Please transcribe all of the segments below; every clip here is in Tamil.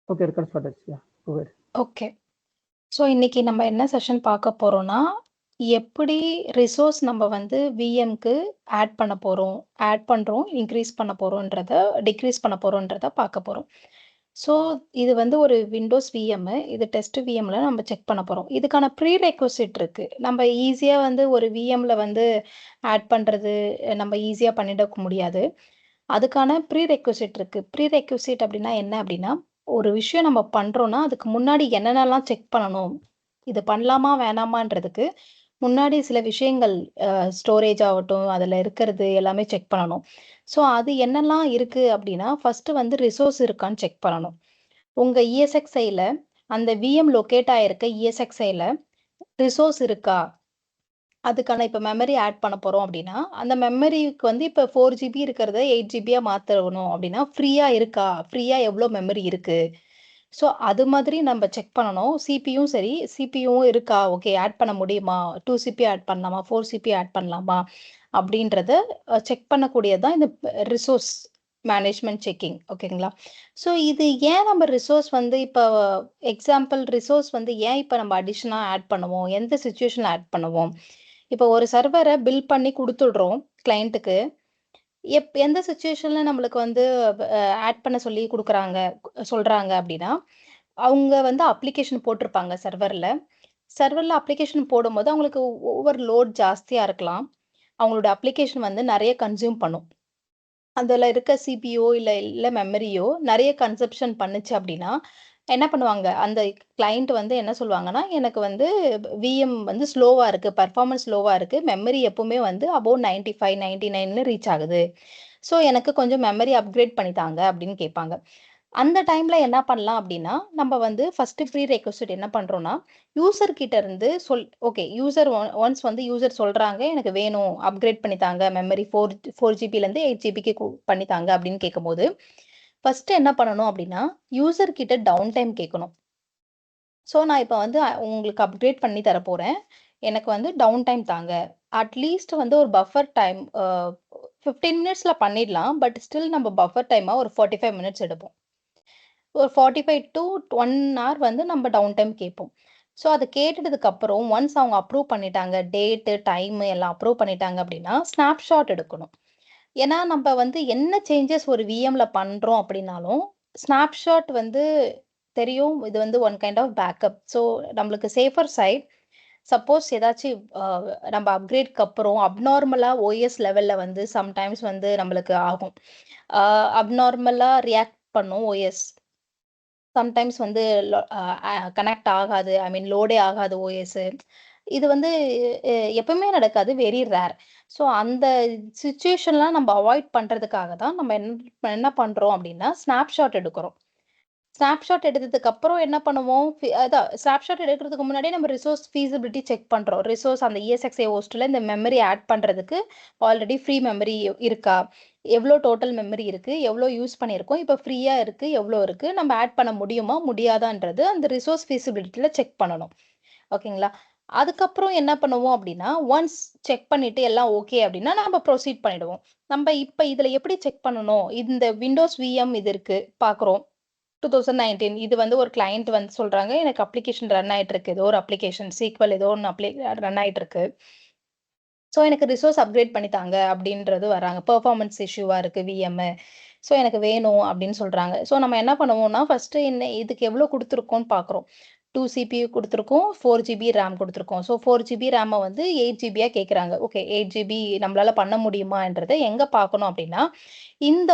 ஓகே. ரெக்கார்ட் ஸ்டார்ட் ஆச்சு. கோ ஹெட். ஓகே. ஸோ இன்னைக்கு நம்ம என்ன செஷன் பார்க்க போறோம்னா, எப்படி ரிசோர்ஸ் நம்ம வந்து விஎம்க்கு ஆட் பண்ண போறோம், ஆட் பண்றோம், இன்க்ரீஸ் பண்ண போறோம்ன்றத, டிக்ரீஸ் பண்ண போறோம்ன்றத பார்க்க போறோம். ஸோ இது வந்து ஒரு விண்டோஸ் விஎம். இது டெஸ்ட் விஎம்ல நம்ம செக் பண்ண போறோம். இதுக்கான ப்ரீ ரெக்வசிட் இருக்கு. நம்ம ஈஸியா வந்து ஒரு விஎம்ல வந்து ஆட் பண்றது நம்ம ஈஸியா பண்ணிட முடியாது. அதுக்கான ப்ரீ ரெக்வசிட் இருக்கு. ப்ரீ ரெக்வசிட் அப்படின்னா என்ன அப்படின்னா, ஒரு விஷயம் நம்ம பண்றோம்னா, அதுக்கு முன்னாடி என்னென்னலாம் செக் பண்ணணும்? இது பண்ணலாமா? வேணாமான்றதுக்கு முன்னாடி சில விஷயங்கள் ஸ்டோரேஜ் ஆகட்டும், அதில இருக்கிறது எல்லாமே செக் பண்ணணும். ஸோ அது என்னலாம் இருக்கு அப்படின்னா, ஃபர்ஸ்ட்டு வந்து ரிசோர்ஸ் இருக்கான்னு செக் பண்ணணும். உங்க இஎஸ்எக்ஸ்ஐல அந்த விஎம் லொகேட் ஆயிருக்க இஎஸ்எக்ஸ்ஐல ரிசோர்ஸ் இருக்கா? அதுக்கான இப்ப மெமரி ஆட் பண்ண போறோம் அப்படின்னா, அந்த மெமரிக்கு வந்து இப்ப 4 ஜிபி இருக்கிறத 8 ஜிபியா மாத்தணும் அப்படின்னா, ஃப்ரீயா இருக்கா? ஃப்ரீயா எவ்வளோ மெமரி இருக்கு? ஸோ அது மாதிரி நம்ம செக் பண்ணணும். சிபியும் சரி, சிபியும் இருக்கா? ஓகே ஆட் பண்ண முடியுமா? 2 சிபி ஆட் பண்ணலாமா? 4 சிபி ஆட் பண்ணலாமா? அப்படின்றத செக் பண்ணக்கூடியது தான் இந்த ரிசோர்ஸ் மேனேஜ்மென்ட் செக்கிங். ஓகேங்களா? ஸோ இது ஏன் நம்ம ரிசோர்ஸ் வந்து இப்போ எக்ஸாம்பிள் ரிசோர்ஸ் வந்து ஏன் இப்ப நம்ம அடிஷனா ஆட் பண்ணுவோம்? எந்த சிச்சுவேஷன்ல ஆட் பண்ணுவோம்? இப்போ ஒரு சர்வர பில்ட் பண்ணி குடுத்துடுறோம் கிளையன்ட்டுக்கு. எந்த சிச்சுவேஷன்ல நம்மளுக்கு வந்து ஆட் பண்ண சொல்லி குடுக்குறாங்க சொல்றாங்க அப்படின்னா, அவங்க வந்து அப்ளிகேஷன் போட்டிருப்பாங்க சர்வர்ல. சர்வர்ல அப்ளிகேஷன் போடும்போது அவங்களுக்கு ஓவர் லோட் ஜாஸ்தியா இருக்கலாம். அவங்களோட அப்ளிகேஷன் வந்து நெறைய கன்சியூம் பண்ணும். அதுல இருக்க சிபியோ இல்ல மெமரியோ நெறைய கன்சப்ஷன் பண்ணுச்சு அப்படின்னா, என்ன பண்ணுவாங்க, அந்த கிளையன்ட் வந்து என்ன சொல்லுவாங்கன்னா, எனக்கு வந்து விஎம் வந்து ஸ்லோவா இருக்கு, பெர்ஃபார்மன்ஸ் ஸ்லோவா இருக்கு. மெமரி எப்பவுமே வந்து அபோவ் 95, 99ன்னு ரீச் ஆகுது. ஸோ எனக்கு கொஞ்சம் மெமரி அப்கிரேட் பண்ணி தாங்க அப்படின்னு கேட்பாங்க. அந்த டைம்ல என்ன பண்ணலாம் அப்படின்னா, நம்ம வந்து ஃபர்ஸ்ட் ப்ரீ ரெக்வெஸ்ட் என்ன பண்றோம்னா, யூசர் கிட்ட இருந்து ஓகே யூசர் ஒன்ஸ் வந்து யூசர் சொல்றாங்க, எனக்கு வேணும் அப்கிரேட் பண்ணி தாங்க மெமரி 4 ஜிபிலேருந்து 8 ஜிபிக்கு பண்ணி தாங்க அப்படின்னு கேட்கும்போது, ஃபர்ஸ்ட் என்ன பண்ணணும் அப்படின்னா, யூசர் கிட்ட டவுன் டைம் கேட்கணும். ஸோ நான் இப்ப வந்து உங்களுக்கு அப்கிரேட் பண்ணி தர போறேன். எனக்கு வந்து டவுன் டைம் தாங்க. அட்லீஸ்ட் வந்து ஒரு பஃபர் டைம் 15 மினிட்ஸ்ல பண்ணிடலாம். பட் ஸ்டில் நம்ம பஃபர் டைமா ஒரு 45 மினிட்ஸ் எடுப்போம். ஒரு 45 டூ 1 ஹவர் வந்து நம்ம டவுன் டைம் கேட்போம். ஸோ அத கேட்டுட்டதுக்கு அப்புறம் ஒன்ஸ் அவங்க அப்ரூவ் பண்ணிட்டாங்க, டேட்டு, டைமு எல்லாம் அப்ரூவ் பண்ணிட்டாங்க அப்படின்னா, ஸ்னாப்ஷாட் எடுக்கணும். ஏன்னா, நம்ப வந்து என்ன சேஞ்சஸ் ஒரு விஎம்ல பண்றோம் அப்படின்னாலும், ஸ்னாப்ஷாட் வந்து தெரியும். இது வந்து one kind of backup. So நம்மளுக்கு சேஃபர் சைட் சப்போஸ் ஏதாச்சும் நம்ம அப்கிரேட்க்கு அப்புறம் அப்நார்மலா ஓஎஸ் லெவல்ல வந்து சம்டைம்ஸ் வந்து நம்மளுக்கு ஆகும். அ அப்நார்மலா ரியாக்ட் பண்ணும் ஓஎஸ். சம்டைம்ஸ் வந்து லொ அ அ கனெக்ட் ஆகாது. ஐ மீன் லோடே ஆகாது ஓஎஸ்ஸு. இது வந்து எ எப்பவுமே நடக்காது. Very rare. ஸோ அந்த சிச்சுவேஷன்லாம் நம்ம அவாய்ட் பண்றதுக்காக தான் நம்ம என்ன பண்றோம் அப்டின்னா, ஸ்னாப்ஷாட் எடுக்குறோம். ஸ்னாப்ஷாட் எடுத்ததுக்கு அப்புறம் என்ன பண்ணுவோம், அதான் ஸ்னாப்ஷாட் எடுக்கிறதுக்கு முன்னாடியே நம்ம ரிசோர்ஸ் ஃபீசிபிலிட்டி செக் பண்றோம். ரிசோர்ஸ் அந்த இஎஸ்எக்ஸ்ஐ ஹோஸ்ட்ல இந்த மெமரி ஆட் பண்றதுக்கு ஆல்ரெடி ஃப்ரீ மெமரி இருக்கா? எவ்ளோ டோட்டல் மெமரி இருக்கு? எவ்ளோ யூஸ் பண்ணியிருக்கோம்? இப்ப ஃப்ரீயா இருக்கு, எவ்ளோ இருக்கு? நம்ம ஆட் பண்ண முடியுமா? முடியாதான்றது அந்த ரிசோர்ஸ் ஃபீசிபிலிட்டில செக் பண்ணணும். ஓகேங்களா? அதுக்கப்புறம் என்ன பண்ணுவோம் அப்டின்னா, ஒன்ஸ் செக் பண்ணிட்டு எல்லாம் ஓகே அப்டின்னா, நம்ம ப்ரொசீட் பண்ணிடுவோம். நம்ம இப்ப இதுல எப்படி செக் பண்ணணும்? இந்த விண்டோஸ் விஎம் இது இருக்கு, பார்க்குறோம். 2019 இது வந்து ஒரு கிளையண்ட் வந்து சொல்றாங்க, எனக்கு அப்ளிகேஷன் ரன் ஆயிட்டு இருக்கு. ஏதோ ஒரு அப்ளிகேஷன் SQL ஏதோ ஒண்ணு ரன் ஆயிட்டு இருக்கு. ஸோ எனக்கு ரிசோர்ஸ் அப்கிரேட் பண்ணி தாங்க அப்படின்றது வராங்க. பெர்ஃபார்மன்ஸ் இஷ்யூவா இருக்கு விஎம். ஸோ எனக்கு வேணும் அப்படின்னு சொல்றாங்க. ஸோ நம்ம என்ன பண்ணுவோம்னா, ஃபர்ஸ்ட்டு இதுக்கு எவ்வளோ குடுத்துருக்கோம்னு பார்க்குறோம். 2 சிபியூ குடுத்துருக்கோம். 4 ஜிபி ரேம் குடுத்துருக்கோம். ஸோ 4 ஜிபி ரேம வந்து 8 ஜிபியா கேட்குறாங்க. ஓகே 8 ஜிபி நம்மளால பண்ண முடியுமான்றத எங்க பார்க்கணும் அப்படின்னா, இந்த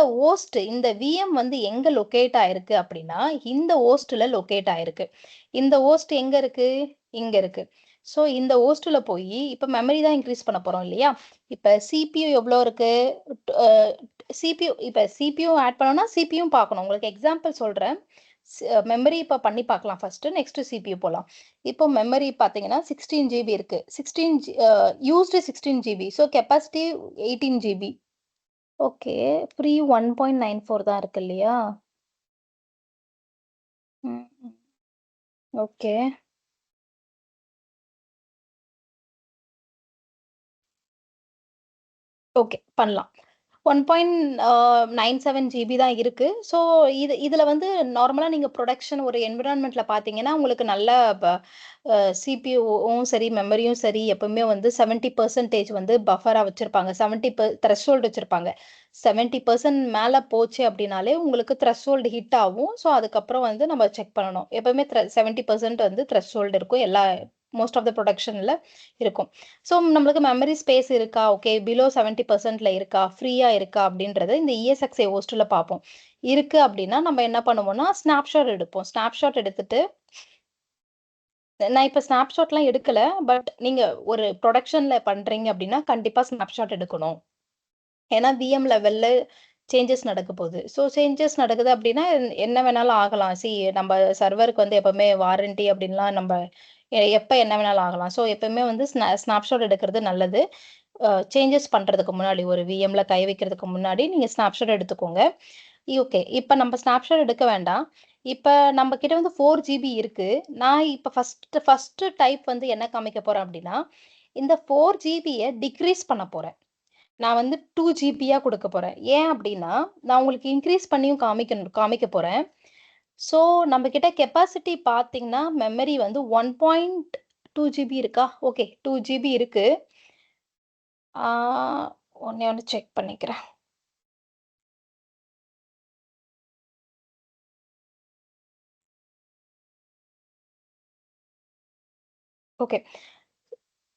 இந்த விஎம் வந்து எங்க லொகேட் ஆயிருக்கு அப்படின்னா, இந்த ஹோஸ்ட்ல லொகேட் ஆயிருக்கு. இந்த ஹோஸ்ட் எங்க இருக்கு? இங்க இருக்கு. ஸோ இந்த ஹோஸ்ட்ல போயி, இப்ப மெமரி தான் இன்கிரீஸ் பண்ண போறோம் இல்லையா? இப்ப சிபியூ எவ்வளோ இருக்கு? அ சிபியூ ஆட் பண்ணணும்னா, சிபியூவும் பார்க்கணும். உங்களுக்கு எக்ஸாம்பிள் சொல்றேன். மெமரி இப்ப பண்ணி பார்க்கலாம் ஃபர்ஸ்ட்டு. நெக்ஸ்ட் சிபியூ போலாம். இப்போ மெமரி பார்த்தீங்கன்னா, 16 ஜிபி இருக்கு. 16 used 16 GB. So capacity 18 GB. Okay. Free 1.94 தான் இருக்கு இல்லையா? ம். ம். ஓகே. ஓகே. பண்ணலாம். 1.97 ஜிபி தான் இருக்கு. ஸோ இதுல வந்து நார்மலா நீங்க புரொடக்ஷன் ஒரு என்விரான்மென்ட்ல பார்த்தீங்கன்னா, உங்களுக்கு நல்ல சிபியூவும் சரி, மெமரியும் சரி எப்பவுமே வந்து 70% வந்து பஃபரா வச்சிருப்பாங்க. 70 த்ரெஷோல்ட் வச்சிருப்பாங்க. 70% மேல போச்சு அப்டின்னாலே உங்களுக்கு த்ரெஷோல்ட் ஹிட் ஆகும். ஸோ அதுக்கப்புறம் வந்து நம்ம செக் பண்ணணும். எப்பவுமே 70% வந்து த்ரெஷோல்ட் இருக்கும். மோஸ்ட் ஆஃப் த புரொடக்ஷன்ல இருக்கும். ஸோ நம்மளுக்கு மெமரி ஸ்பேஸ் இருக்கா? ஓகே. பிலோ 70%ல இருக்கா? ஃப்ரீயா இருக்கா? அப்படின்றத இந்த இஎஸ்எக்ஸ்ஐ ஹோஸ்ட்ல பார்ப்போம். இருக்கு அப்படின்னா, நம்ம என்ன பண்ணுவோம்னா, ஸ்னாப்ஷாட் எடுப்போம். ஸ்னாப்ஷாட் எடுத்துட்டு நான் இப்ப ஸ்னாப்ஷாட்லாம் எடுக்கல. பட் நீங்க ஒரு புரொடக்ஷன்ல பண்றீங்க அப்படின்னா, கண்டிப்பா ஸ்னாப்ஷாட் எடுக்கணும். ஏன்னா விஎம் லெவல்ல சேஞ்சஸ் நடக்க போகுது. ஸோ சேஞ்சஸ் நடக்குது அப்படின்னா, என்ன வேணாலும் ஆகலாம். நம்ம சர்வருக்கு வந்து எப்பவுமே வாரண்டி அப்படின்லாம் நம்ப எப்ப என்ன வேணாலும் ஆகலாம். ஸோ எப்பவுமே வந்து ஸ்னாப்ஷாட் எடுக்கிறது நல்லது. சேஞ்சஸ் பண்றதுக்கு முன்னாடி ஒரு விஎம்ல கை வைக்கிறதுக்கு முன்னாடி நீங்க ஸ்னாப்ஷாட் எடுத்துக்கோங்க. ஓகே. இப்ப நம்ம ஸ்னாப்ஷாட் எடுக்க வேண்டாம். இப்ப நம்ம கிட்ட வந்து 4 ஜிபி இருக்கு. நான் இப்ப ஃபர்ஸ்ட் டைப் வந்து என்ன காமிக்க போறேன் அப்டின்னா, இந்த 4 ஜிபிய டிக்ரீஸ் பண்ண போறேன். நான் வந்து 2 ஜிபியா குடுக்க போறேன். ஏன் அப்டின்னா, நான் உங்களுக்கு இன்கிரீஸ் பண்ணியும் காமிக்க போறேன். ஸோ நம்ம கிட்ட கெப்பாசிட்டி பார்த்தீங்கன்னா, மெமரி வந்து 1.2 ஜிபி இருக்கா? ஓகே. 2 ஜிபி இருக்கு. ஆ ஒண்ணே ஒண்ணு செக் பண்ணிக்கிறேன். ஓகே.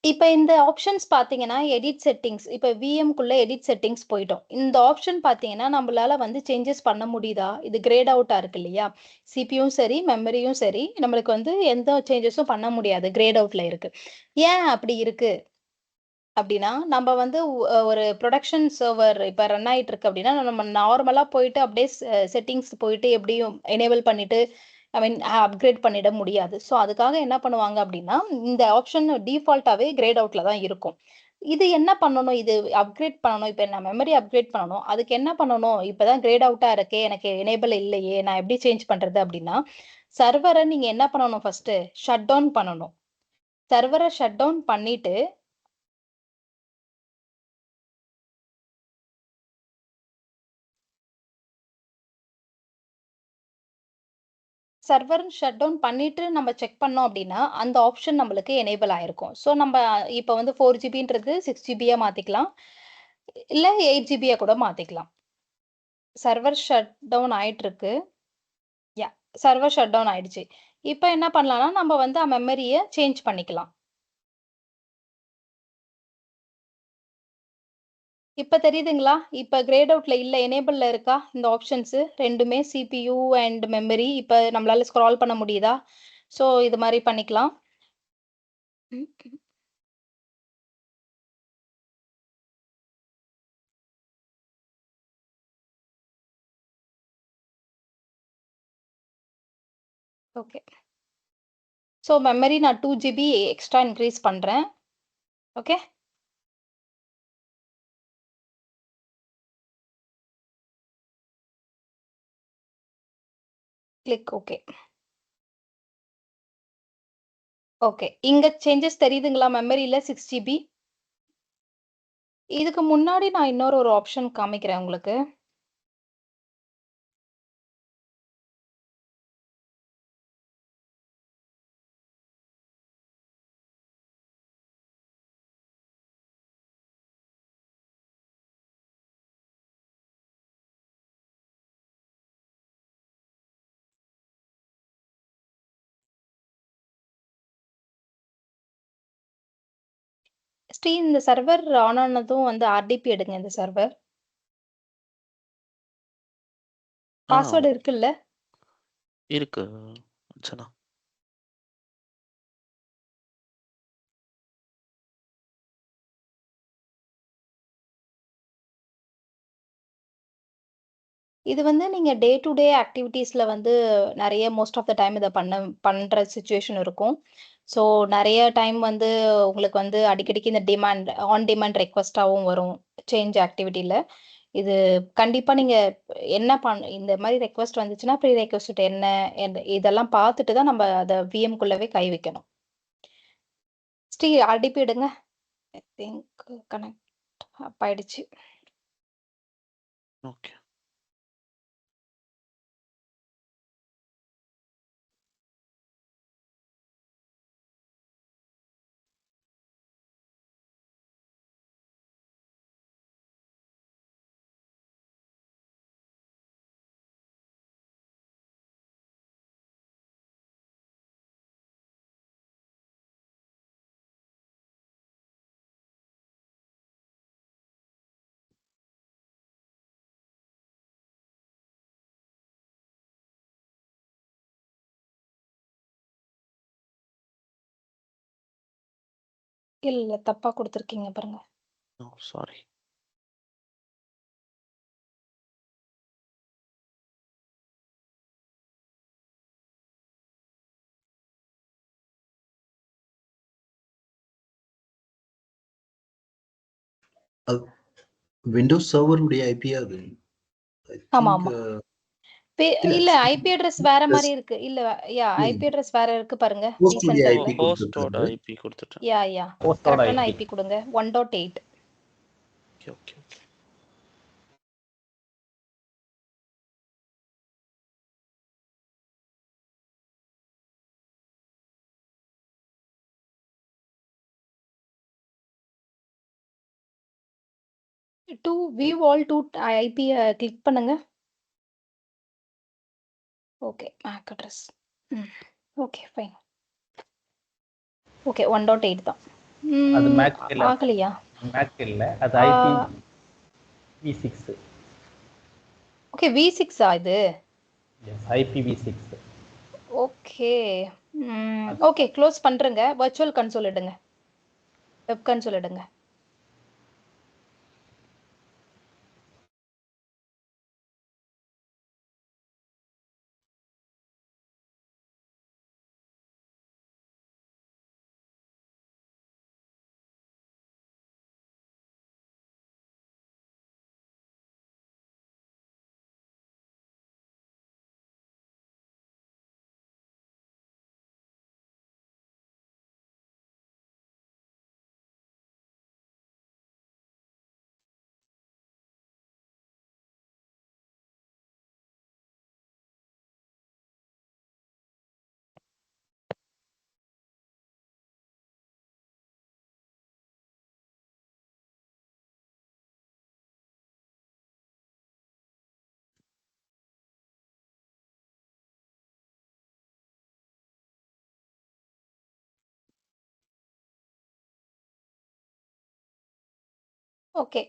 இப்ப இந்த ஆப்ஷன்ஸ் பார்த்தீங்கன்னா, எடிட் செட்டிங்ஸ் இப்ப விஎம்க்குள்ள எடிட் செட்டிங்ஸ் போயிட்டோம். இந்த ஆப்ஷன் பார்த்தீங்கன்னா, நம்பளால வந்து சேஞ்சஸ் பண்ண முடியுதா? இது கிரேட் அவுட்டா இருக்கு இல்லையா? சிபியும் சரி, மெமரியும் சரி, நம்மளுக்கு வந்து எந்த சேஞ்சஸும் பண்ண முடியாது. கிரேட் அவுட்ல இருக்கு. ஏன் அப்படி இருக்கு? அப்டின்னா, நம்ப வந்து ஒரு புரொடக்ஷன் சர்வர் இப்ப ரன் ஆயிட்டு இருக்கு அப்டின்னா, நம்ம நார்மலா போயிட்டு அப்டியே செட்டிங்ஸ் போயிட்டு எப்படியும் எனேபிள் பண்ணிட்டு, ஐ மீன் அப்கிரேட் பண்ணிட முடியாது. ஸோ அதுக்காக என்ன பண்ணுவாங்க அப்டின்னா, இந்த ஆப்ஷன் டிஃபால்ட்டாவே கிரேட் அவுட்ல தான் இருக்கும். இது என்ன பண்ணணும்? இது அப்கிரேட் பண்ணணும். இப்ப நான் மெமரி அப்கிரேட் பண்ணணும். அதுக்கு என்ன பண்ணணும்? இப்ப தான் கிரேட் அவுட்டா இருக்கே! எனக்கு எனேபிள் இல்லையே! நான் எப்படி சேஞ்ச் பண்றது? அப்டின்னா, சர்வர நீங்க என்ன பண்ணணும் ஃபர்ஸ்ட்டு? ஷட் டவுன் பண்ணணும். சர்வர ஷட் டவுன் பண்ணிட்டு சர்வர் ஷட் டவுன் பண்ணிட்டு நம்ம செக் பண்ணோம் அப்டின்னா, அந்த ஆப்ஷன் நம்மளுக்கு எனேபிள் ஆயிருக்கும். ஸோ நம்ப இப்ப வந்து 4 ஜிபின்றது 6 ஜிபியா மாத்திக்கலாம். இல்ல 8 ஜிபியா கூட மாத்திக்கலாம். சர்வர் ஷட் டவுன் ஆயிட்டிருக்கு. யாஹ்! சர்வர் ஷட் டவுன் ஆயிடுச்சு. இப்ப என்ன பண்ணலாம்னா, நம்ம வந்து மெமரிய சேஞ்ச் பண்ணிக்கலாம். இப்ப தெரியுதுங்களா? இப்ப கிரேட் அவுட்ல இல்ல, எனேபிள்ல இருக்கா? இந்த ஆப்ஷன்ஸு 2மே சிபியூ அண்ட் மெமரி. இப்ப நம்மளால ஸ்க்ரால் பண்ண முடியுதா? ஸோ இது மாரி பண்ணிக்கலாம். ம். ஓகே. ஸோ மெமரி நான் 2 ஜிபி எக்ஸ்ட்ரா இன்கிரீஸ் பண்றேன். ஓகே. Click okay. ஓகே. இங்க சேஞ்சஸ் தெரியுதுங்களா? மெமரில 6 ஜிபி. இதுக்கு முன்னாடி நான் இன்னொரு ஒரு ஆப்ஷன் காமிக்கிறேன் உங்களுக்கு. இந்த சர்வர் ஆன் ஆனதும் வந்து ஆர்டிபி எடுங்க இந்த சர்வர். ஆ பாஸ்வேர்ட் இருக்குல்ல? இருக்கு அர்ச்சனா. இது வந்து நீங்க டே டு டே ஆக்டிவிட்டீஸ்ல வந்து நெறைய மோஸ்ட் ஆஃப் த டைம் இத பண்ற சிச்சுவேஷன் இருக்கும். ஸோ நெறைய டைம் வந்து உங்களுக்கு வந்து அடிக்கடிக்கு இந்த ஆன் டிமாண்ட் ரெக்வெஸ்ட்டாவும் வரும். சேஞ்ச் ஆக்டிவிட்டில. இது கண்டிப்பா நீங்க இந்த மாரி ரெக்வெஸ்ட் வந்துச்சுன்னா, ப்ரீ ரெக்வெஸ்ட் என்ன? இதெல்லாம் பார்த்துட்டு தான் நம்ம அத விஎம்குள்ளவே கை வைக்கணும். ஆர்டிபி எடுங்க. ஐ திங்க் கனெக்ட் ஆயிடுச்சு. ஓகே. இல்ல தப்பா குடுத்துருக்கீங்க பாருங்க. ஓ சாரி. விண்டோஸ் சர்வர் உடைய ஐபி அது. I ஆமா, think, ஆமா. இல்ல இல்ல ஐபி அட்ரஸ் வேற மாரி just இருக்கு. இல்ல ஐபி அட்ரஸ் வேற இருக்கு பாருங்க. host உடைய vCenterல. ஐபி ஹோஸ்டோட கொடுத்திருக்காரு. ஐபி கொடுத்துட்டேன். யா ஹோஸ்டோட கரெக்டான ஐபி ஐபி கொடுங்க. 1.8. Okay okay okay. To view all to ஐபிய கிளிக் பண்ணுங்க. Okay MAC address. Okay fine. Okay 1.8 தான். அது மேக் இல்ல, ஆகலையா? மேக் இல்ல, அது ஐபி v6. ஓகே V6 இது. Yes, IP v6. Okay. Okay close பண்றேங்க. வர்ச்சுவல் கன்சோல் எடுங்க. வெப் கன்சோல் எடுங்க. ஓகே.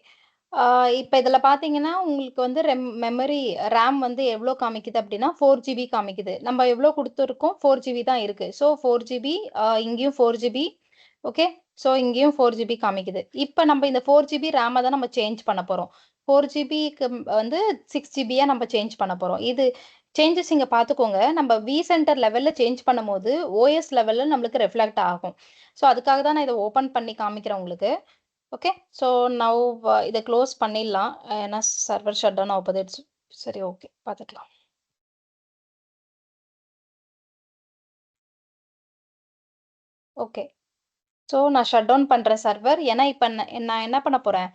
இப்ப இதுல பார்த்தீங்கன்னா, உங்களுக்கு வந்து மெமரி ரேம் வந்து எவ்ளோ காமிக்குது அப்டின்னா, 4 ஜிபி காமிக்குது. நம்ம எவ்ளோ குடுத்துருக்கோம்? 4 ஜிபி தான் இருக்கு. ஸோ 4 ஜிபி இங்கேயும் 4 ஜிபி. ஓகே. ஸோ இங்கேயும் 4 ஜிபி காமிக்குது. இப்ப நம்ம இந்த 4 ஜிபி ரேம தான் நம்ம சேஞ்ச் பண்ண போறோம். 4 ஜிபிக்கு வந்து 6 ஜிபியா நம்ம சேஞ்ச் பண்ண போறோம். இது சேஞ்சஸ் இங்க பார்த்துக்கோங்க. நம்ம vCenter லெவல்ல சேஞ்ச் பண்ணும்போது, OS லெவல்ல நம்மளுக்கு ரிஃப்ளெக்ட் ஆகும். ஸோ அதுக்காக தான் நான் இத ஓப்பன் பண்ணி காமிக்கிறேன் உங்களுக்கு. ஓகே. ஸோ நவ் இத க்ளோஸ் பண்ணிடலாம். ஏன்னா சர்வர் ஷட் டவுன் ஆகப்போது. சரி ஓகே பார்த்துக்கலாம். ஓகே. ஸோ நான் ஷட் டவுன் பண்றேன் சர்வர். ஏன்னா இப்ப நான் என்ன பண்ண போறேன்?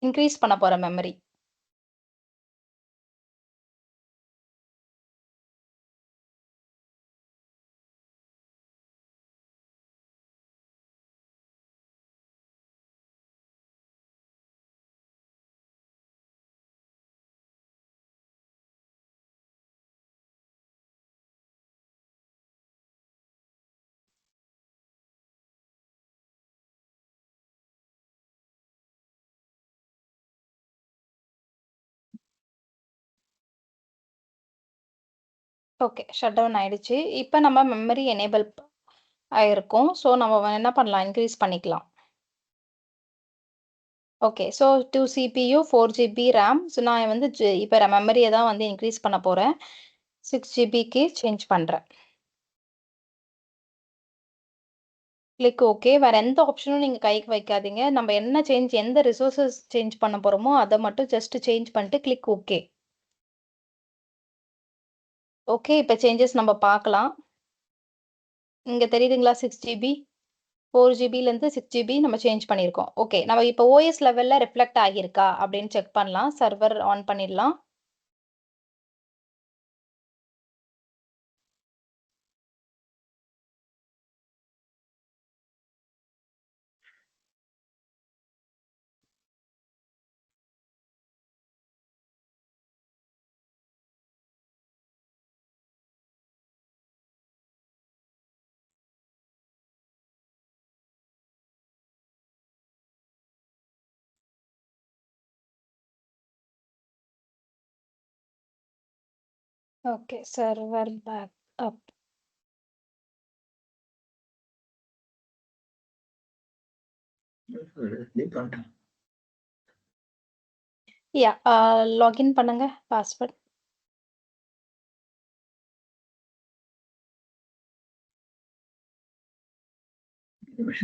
இன்கிரீஸ் பண்ண போறேன் மெமரி. ஓகே. ஷட் டவுன் ஆயிடுச்சு. இப்ப நம்ம மெமரி எனேபிள் ஆயிருக்கும். ஸோ நம்ம என்ன பண்ணலாம்? இன்கிரீஸ் பண்ணிக்கலாம். Okay. So 2 CPU 4 GB RAM. So நான் வந்து இப்ப மெமரிய தான் வந்து இன்கிரீஸ் பண்ண போறேன். 6 ஜிபிக்கு சேஞ்ச் பண்றேன். Click okay. வேற எந்த ஆப்ஷனும் நீங்க கைக்கு வைக்காதீங்க. நம்ம என்ன எந்த ரிசோர்ஸஸ் சேஞ்ச் பண்ண போறோமோ, அத மட்டும் ஜஸ்ட் சேஞ்ச் பண்ணிட்டு கிளிக் ஓகே. ஓகே. இப்ப சேஞ்சஸ் நம்ம பார்க்கலாம். இங்க தெரியுதுங்களா 6 ஜிபி? 4 ஜிபிலேருந்து 6 ஜிபி நம்ம சேஞ்ச் பண்ணியிருக்கோம். ஓகே. நம்ம இப்போ ஓஎஸ் லெவல்ல ரிஃப்ளெக்ட் ஆகியிருக்கா அப்படின்னு செக் பண்ணலாம். சர்வர் ஆன் பண்ணிடலாம். ஓகே. சர்வர் பேக் அப். யா லாகின் பண்ணுங்க பாஸ்வேர்ட்.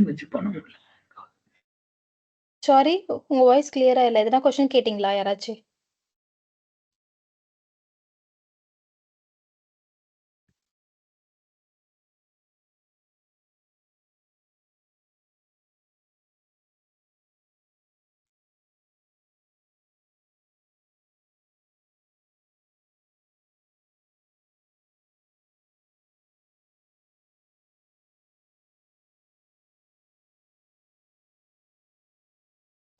வச்சு பண்ண முடியல. சாரி, உங்க வாய்ஸ் கிளியரா இல்ல. எதனா கொஸ்டின் கேட்டிங்களா யாராச்சு?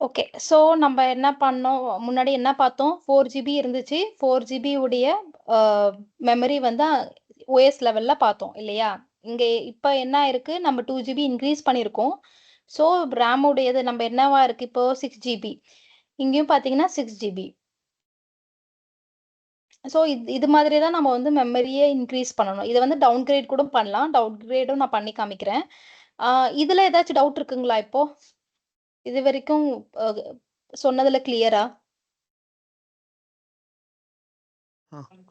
ஓகே. ஸோ நம்ம என்ன பண்ணோம், முன்னாடி என்ன பார்த்தோம்? 4 ஜிபி இருந்துச்சு. 4 ஜிபி உடைய மெமரி வந்து ஓஎஸ் லெவல்ல பார்த்தோம் இல்லையா? இங்க இப்ப என்ன ஆயிருக்கு, நம்ம 2 ஜிபி இன்க்ரீஸ் பண்ணியிருக்கோம். ஸோ ரேம் உடையது நம்ம என்னவா இருக்கு இப்போ 6 ஜிபி. இங்கேயும் பார்த்தீங்கன்னா 6 ஜிபி. ஸோ இது மாதிரி தான் நம்ம வந்து மெமரிய இன்க்ரீஸ் பண்ணணும். இத வந்து டவுன்கிரேட் கூட பண்ணலாம். டவுன்கிரேடும் நான் பண்ணி காமிக்கிறேன். இதுல ஏதாச்சும் டவுட் இருக்குங்களா இப்போ? இதுவரைக்கும் அ சொன்னதுல கிளியரா?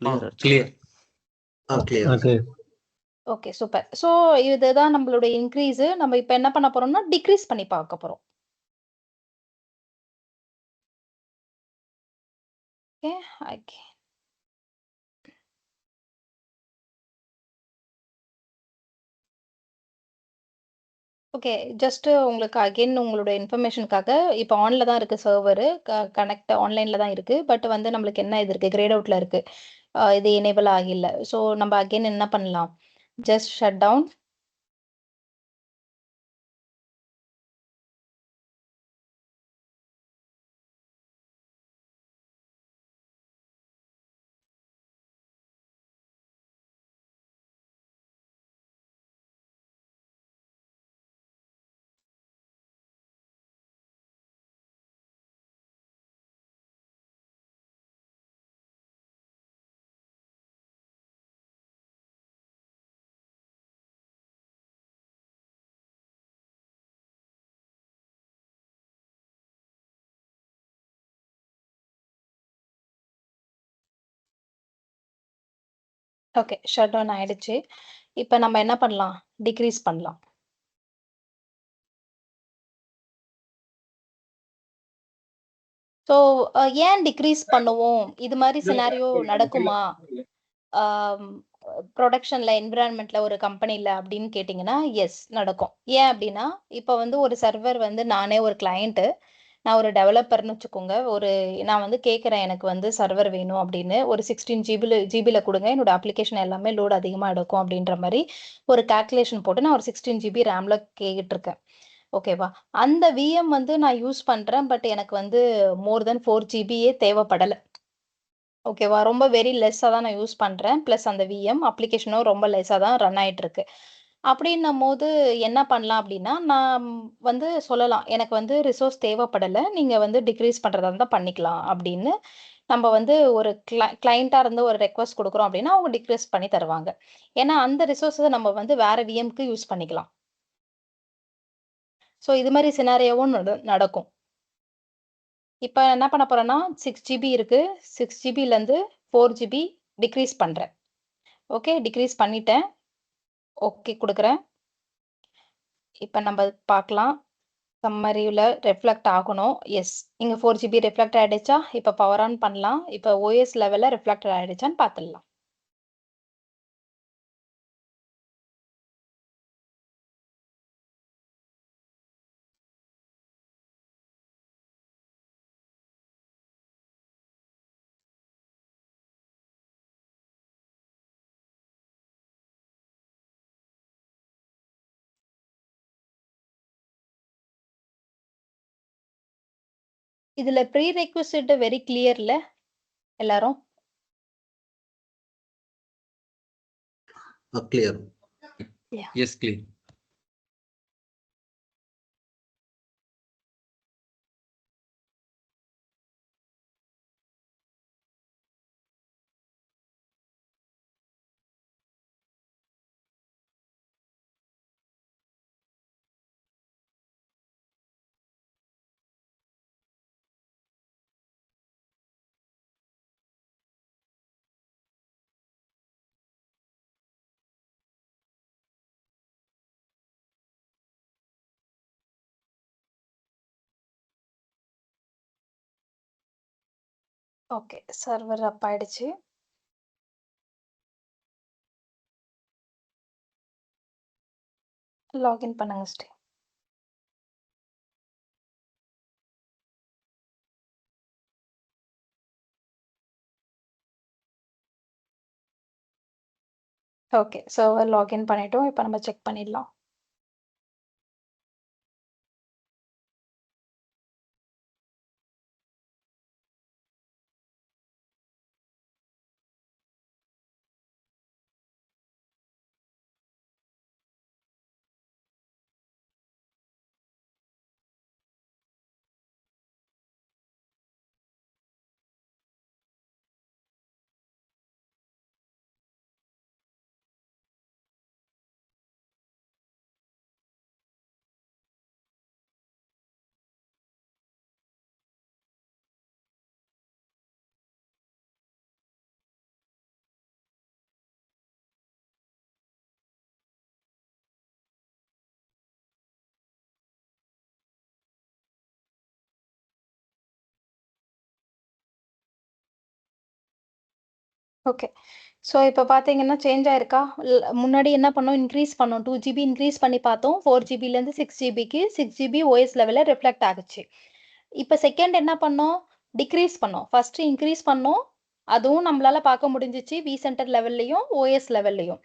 Clear clear. Clear. Okay. Okay, super. So இதுதான் நம்மளுடைய இன்க்ரீஸு. நம்ம இப்ப என்ன பண்ண போறோம்னா, டிக்ரீஸ் பண்ணி பார்க்க போறோம். ஓகே. ஓகே. ஓகே. ஜஸ்ட் உங்களுக்கு அகைன் உங்களோட இன்ஃபர்மேஷனுக்காக இப்ப ஆன்ல தான் இருக்கு சர்வரு. கனெக்ட் ஆன்லைன்ல தான் இருக்கு. பட் வந்து நம்மளுக்கு என்ன இது இருக்கு, கிரேட் அவுட்ல இருக்கு. இது எனேபிள் ஆகில்ல. ஸோ நம்ம அகைன் என்ன பண்ணலாம்? Just shut down. Okay. Shut down ஆயிடுச்சு. இப்ப நம்ம என்ன பண்ணலாம்? டிக்ரீஸ் பண்ணலாம். ஸோ ஏன் டிக்ரீஸ் பண்ணுவோம்? இது மாரி சினாரியோ நடக்குமா? ஆம் புரொடக்ஷன்ல, என்விரான்மென்ட்ல ஒரு கம்பெனில அப்படின்னு கேட்டீங்கன்னா, எஸ் நடக்கும். ஏன் அப்படின்னா, இப்ப வந்து ஒரு சர்வர் வந்து நானே ஒரு கிளையன்ட்டு. நான் ஒரு டெவலப்பர்ன்னு வச்சுக்கோங்க. நான் வந்து கேட்கிறேன் எனக்கு வந்து சர்வர் வேணும் அப்படின்னு. ஒரு 16 ஜிபில குடுங்க. என்னோட அப்ளிகேஷன் எல்லாமே லோட் அதிகமா எடுக்கும் அப்படின்ற மாரி ஒரு கால்குலேஷன் போட்டு நான் ஒரு 16 ஜிபி ரேம்ல கேட்டுருக்கேன். ஓகேவா? அந்த விஎம் வந்து நான் யூஸ் பண்றேன். பட் எனக்கு வந்து மோர் தென் 4 ஜிபியே தேவைப்படல. ஓகேவா? ரொம்ப வெரி லெஸ்ஸா தான் நான் யூஸ் பண்றேன். பிளஸ் அந்த விஎம் அப்ளிகேஷனும் ரொம்ப லெஸ்ஸா தான் ரன் ஆயிட்டுருக்கு. அப்படின்னம்போது என்ன பண்ணலாம் அப்படின்னா, நான் வந்து சொல்லலாம். எனக்கு வந்து ரிசோர்ஸ் தேவைப்படல. நீங்க வந்து டிக்ரீஸ் பண்றதா இருந்தா பண்ணிக்கலாம் அப்படின்னு. நம்ம வந்து ஒரு கிளையன்ட்டா இருந்து ஒரு ரெக்வெஸ்ட் குடுக்குறோம் அப்படின்னா, அவங்க டிக்ரீஸ் பண்ணி தருவாங்க. ஏன்னா, அந்த ரிசோர்ஸ நம்ம வந்து வேற விஎம்க்கு யூஸ் பண்ணிக்கலாம். ஸோ இது மாரி சினாரியோவும் நடக்கும். இப்ப என்ன பண்ண போறேன்னா, 6 ஜிபி இருக்கு. 6 ஜிபிலருந்து 4 ஜிபி டிக்ரீஸ் பண்றேன். ஓகே. டிக்ரீஸ் பண்ணிட்டேன். ஓகே குடுக்குறேன். இப்ப நம்ப பார்க்கலாம். சம்மரில ரிஃப்ளெக்ட் ஆகணும். எஸ். இங்க 4 ஜிபி ரிஃப்ளெக்ட் ஆயிடுச்சா? இப்ப பவர் ஆன் பண்ணலாம். இப்ப ஓஎஸ் லெவல்ல ரிஃப்ளெக்ட் ஆயிடுச்சான்னு பார்த்துடலாம். இதுல ப்ரீ ரெக்விசிட் வெரி கிளியர்ல எல்லாரும்? Clear. Yes, clear. Okay. Server up ஆயிடுச்சு. லாகின் பண்ணுங்க ஸ்ரீ. ஓகே. சர்வர் லாகின் பண்ணிட்டோம். இப்போ நம்ம செக் பண்ணிடலாம். ஓகே. ஸோ இப்போ பார்த்தீங்கன்னா சேஞ்ச் ஆயிருக்கா? முன்னாடி என்ன பண்ணோம்? இன்க்ரீஸ் பண்ணோம். 2 ஜிபி இன்க்ரீஸ் பண்ணி பார்த்தோம். 4 ஜிபிலேருந்து 6 ஜிபிக்கு 6 ஜிபி ஓஎஸ் லெவல்ல ரிஃப்ளெக்ட் ஆகுச்சு. இப்போ செகண்ட் என்ன பண்ணோம்? டிக்ரீஸ் பண்ணோம். ஃபர்ஸ்ட் இன்க்ரீஸ் பண்ணோம். அதுவும் நம்மளால பார்க்க முடிஞ்சுச்சு விசென்டர் லெவல்லையும், ஓஎஸ் லெவல்லையும்.